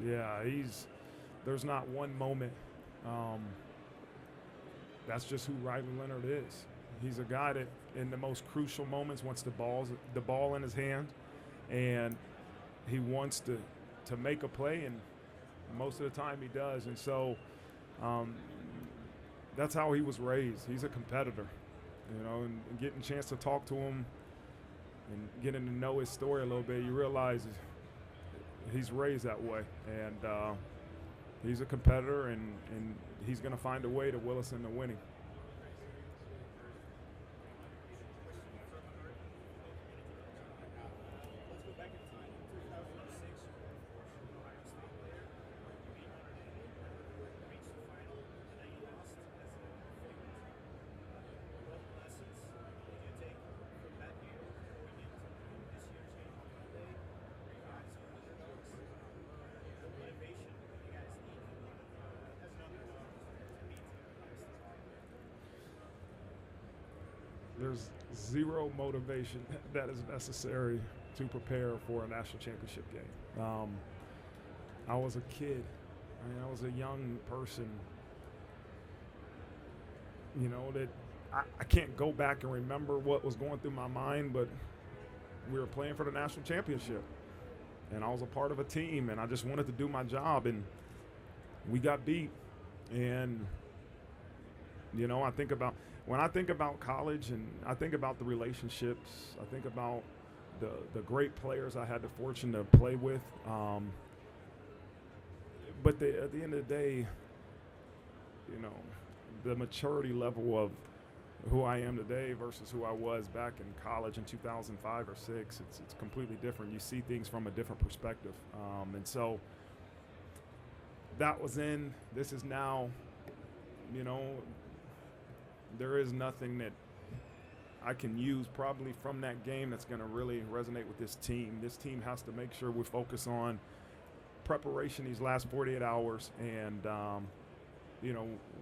Yeah, there's not one moment. Um, that's just who Riley Leonard is. He's a guy that, in the most crucial moments, wants the ball in his hand, and he wants to make a play, and most of the time he does. And so um, that's how he was raised. He's a competitor, and getting a chance to talk to him and getting to know his story a little bit, you realize he's raised that way, and he's a competitor, and he's going to find a way to will us into winning. There's zero motivation that is necessary to prepare for a national championship game. I was a kid. I was a young person. That I can't go back and remember what was going through my mind, but we were playing for the national championship, and I was a part of a team, and I just wanted to do my job, and we got beat. And when I think about college, and I think about the relationships, I think about the great players I had the fortune to play with. But at the end of the day, the maturity level of who I am today versus who I was back in college in 2005 or 6, it's completely different. You see things from a different perspective. And so that was in. This is now. There is nothing that I can use probably from that game that's going to really resonate with this team. This team has to make sure we focus on preparation these last 48 hours. And,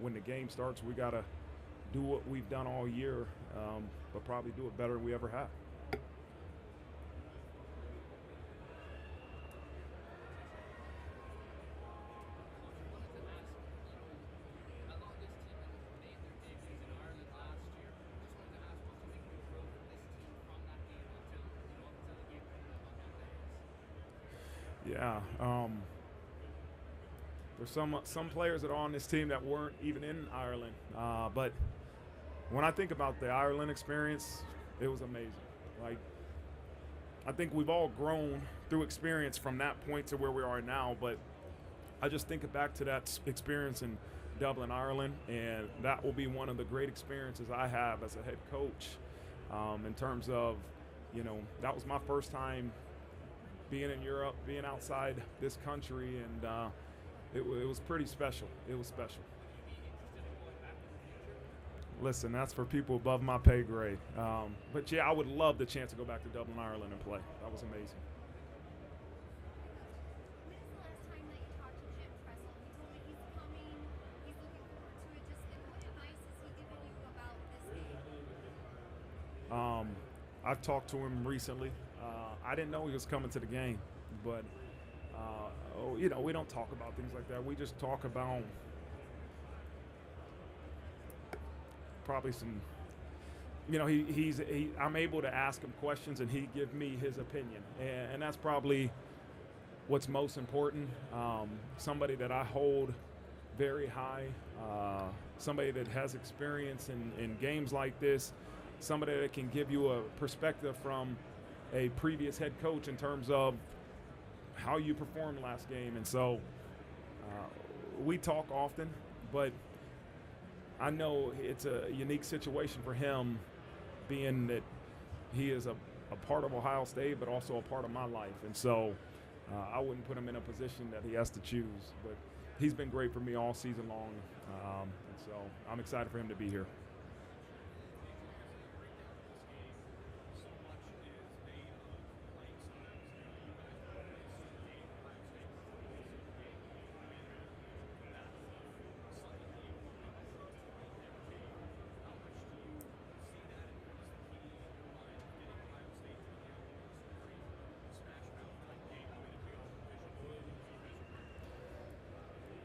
when the game starts, we got to do what we've done all year, but probably do it better than we ever have. Yeah, there's some players that are on this team that weren't even in Ireland. But when I think about the Ireland experience, it was amazing. Like, I think we've all grown through experience from that point to where we are now. But I just think back to that experience in Dublin, Ireland, and that will be one of the great experiences I have as a head coach. In terms of, that was my first time being in Europe, being outside this country, and it was pretty special. It was special. Listen, that's for people above my pay grade. But yeah, I would love the chance to go back to Dublin, Ireland and play. That was amazing. I've talked to him recently. I didn't know he was coming to the game, but we don't talk about things like that. We just talk about probably some. I'm able to ask him questions, and he give me his opinion, and that's probably what's most important. Somebody that I hold very high, somebody that has experience in games like this, somebody that can give you a perspective from a previous head coach in terms of how you performed last game. And so we talk often, but I know it's a unique situation for him, being that he is a part of Ohio State, but also a part of my life. And so I wouldn't put him in a position that he has to choose. But he's been great for me all season long. And so I'm excited for him to be here.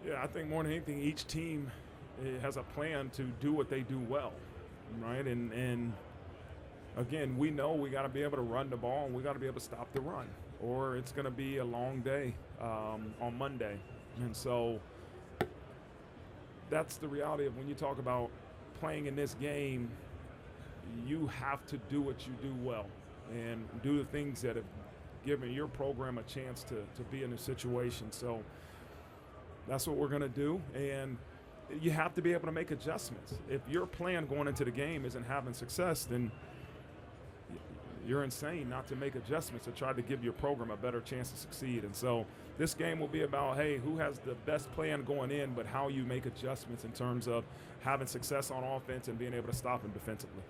Yeah, I think more than anything, each team has a plan to do what they do well, right? And again, we know we got to be able to run the ball and we got to be able to stop the run, or it's going to be a long day on Monday. And so that's the reality of when you talk about playing in this game, you have to do what you do well and do the things that have given your program a chance to be in a situation. So that's what we're going to do. And you have to be able to make adjustments. If your plan going into the game isn't having success, then you're insane not to make adjustments to try to give your program a better chance to succeed. And so this game will be about, hey, who has the best plan going in, but how you make adjustments in terms of having success on offense and being able to stop them defensively.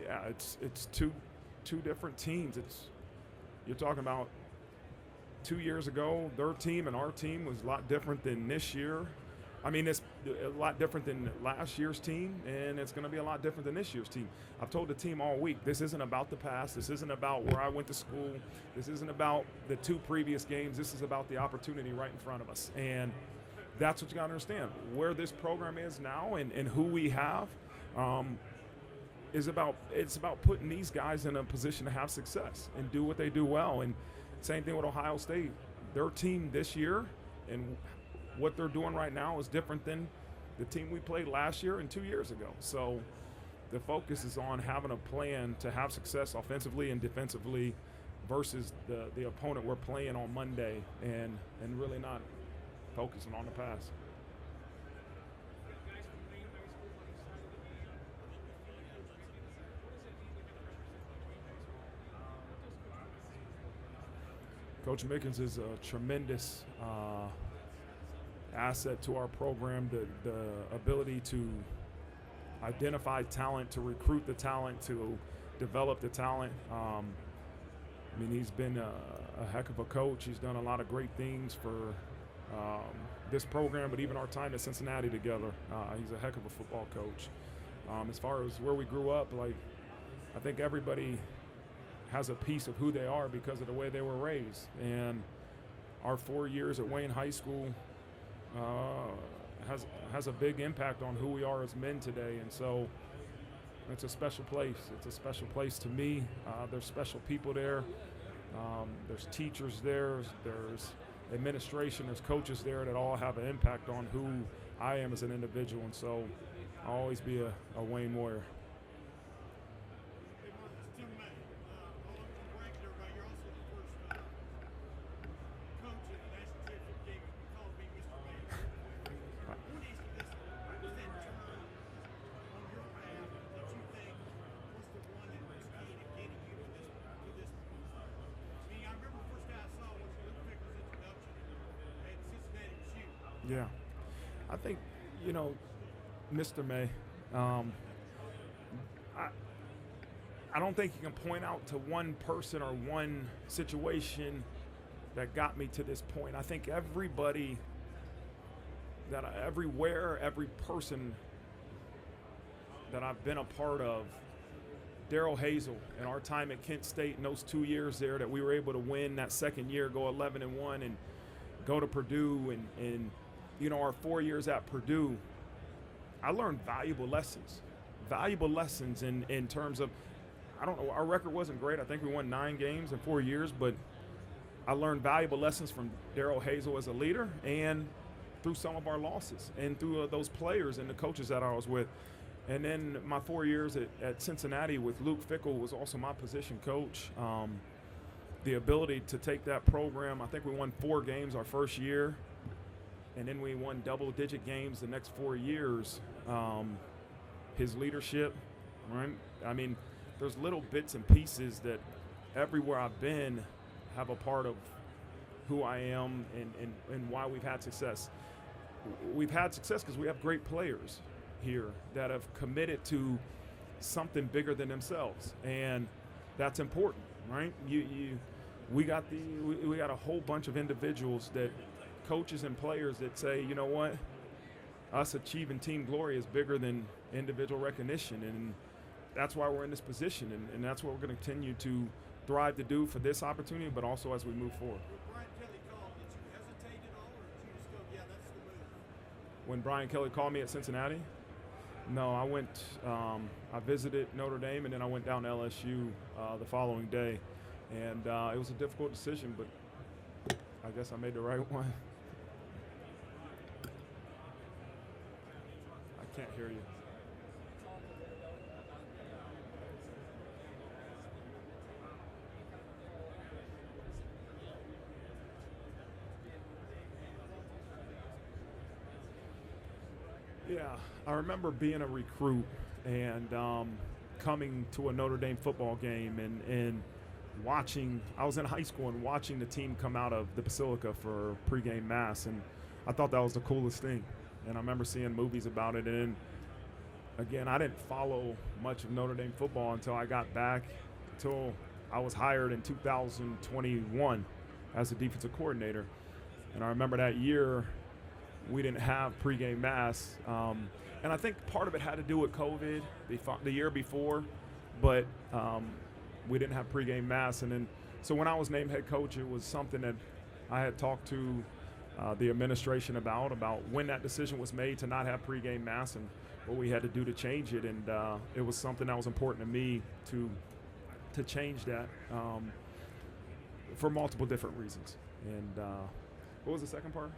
Yeah, it's two different teams. You're talking about 2 years ago, their team and our team was a lot different than this year. I mean, it's a lot different than last year's team, and it's going to be a lot different than this year's team. I've told the team all week, this isn't about the past. This isn't about where I went to school. This isn't about the 2 previous games. This is about the opportunity right in front of us. And that's what you got to understand. Where this program is now and who we have, it's about putting these guys in a position to have success and do what they do well. And same thing with Ohio State. Their team this year and what they're doing right now is different than the team we played last year and 2 years ago. So the focus is on having a plan to have success offensively and defensively versus the opponent we're playing on Monday and really not focusing on the pass. Coach Mickens is a tremendous asset to our program, the ability to identify talent, to recruit the talent, to develop the talent. I mean, he's been a heck of a coach. He's done a lot of great things for this program, but even our time at Cincinnati together. He's a heck of a football coach. As far as where we grew up, I think everybody has a piece of who they are because of the way they were raised. And our 4 years at Wayne High School has a big impact on who we are as men today. And so it's a special place. It's a special place to me. There's special people there. There's teachers there. There's administration. There's coaches there that all have an impact on who I am as an individual. And so I'll always be a Wayne Warrior. Yeah, I think, Mr. May, I don't think you can point out to one person or one situation that got me to this point. I think everybody every person that I've been a part of, Daryl Hazel and our time at Kent State in those 2 years there that we were able to win that second year, go 11-1 and go to Purdue and our 4 years at Purdue, I learned valuable lessons in terms of, I don't know, our record wasn't great. I think we won 9 games in 4 years, but I learned valuable lessons from Daryl Hazel as a leader and through some of our losses and through those players and the coaches that I was with. And then my 4 years at Cincinnati with Luke Fickell was also my position coach. The ability to take that program, I think we won 4 games our first year, and then we won double-digit games the next 4 years. His leadership, right? I mean, there's little bits and pieces that everywhere I've been have a part of who I am and why we've had success. We've had success because we have great players here that have committed to something bigger than themselves, and that's important, right? We got a whole bunch of individuals that coaches and players that say, you know what, us achieving team glory is bigger than individual recognition, and that's why we're in this position, and that's what we're going to continue to thrive to do for this opportunity, but also as we move forward. When Brian Kelly called me at Cincinnati, no, I went. I visited Notre Dame, and then I went down to LSU the following day, and it was a difficult decision, but I guess I made the right one. I can't hear you. Yeah, I remember being a recruit and coming to a Notre Dame football game and watching. I was in high school and watching the team come out of the Basilica for pregame mass, and I thought that was the coolest thing. And I remember seeing movies about it. And again, I didn't follow much of Notre Dame football until I got back, until I was hired in 2021 as a defensive coordinator. And I remember that year, we didn't have pregame mass. And I think part of it had to do with COVID the year before, but we didn't have pregame mass. And then, so when I was named head coach, it was something that I had talked to the administration about when that decision was made to not have pregame mass and what we had to do to change it. And it was something that was important to me to change that for multiple different reasons. And what was the second part?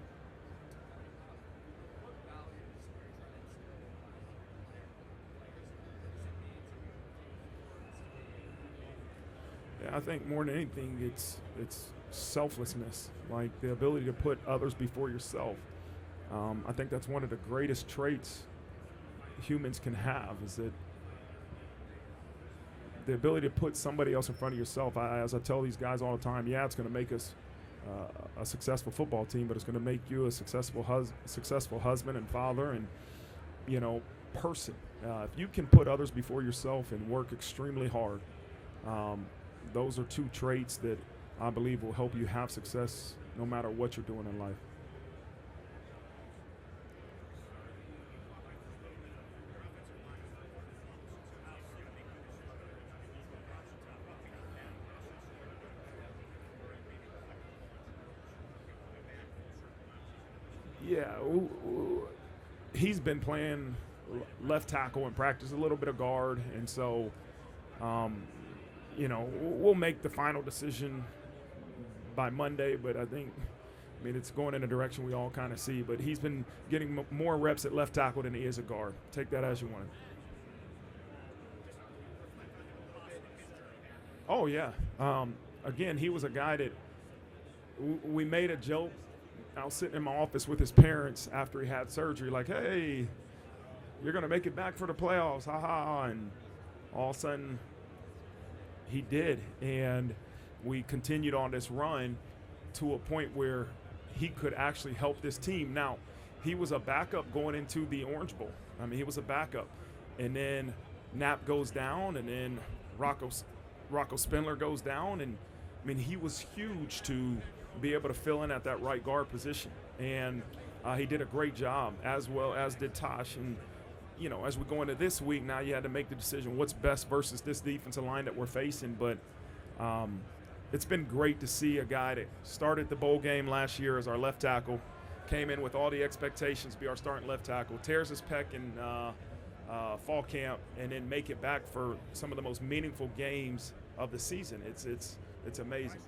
I think more than anything, it's selflessness, like the ability to put others before yourself. I think that's one of the greatest traits humans can have, is that the ability to put somebody else in front of yourself. As I tell these guys all the time, yeah, it's going to make us a successful football team, but it's going to make you a successful husband and father and, person. If you can put others before yourself and work extremely hard, those are two traits that I believe will help you have success no matter what you're doing in life. Yeah, he's been playing left tackle in practice, a little bit of guard, and so we'll make the final decision by Monday, but I mean, it's going in a direction we all kind of see. But he's been getting more reps at left tackle than he is at guard. Take that as you want. Oh, yeah. Again, he was a guy that we made a joke. I was sitting in my office with his parents after he had surgery, like, hey, you're going to make it back for the playoffs, ha-ha. And all of a sudden, he did, and we continued on this run to a point where he could actually help this team. Now, he was a backup going into the Orange Bowl. I mean, he was a backup. And then Knapp goes down, and then Rocco Spindler goes down. And, I mean, he was huge to be able to fill in at that right guard position. And he did a great job, as well as did Tosh. And, as we go into this week, now you had to make the decision what's best versus this defensive line that we're facing. But it's been great to see a guy that started the bowl game last year as our left tackle, came in with all the expectations to be our starting left tackle, tears his pec in fall camp, and then make it back for some of the most meaningful games of the season. It's amazing.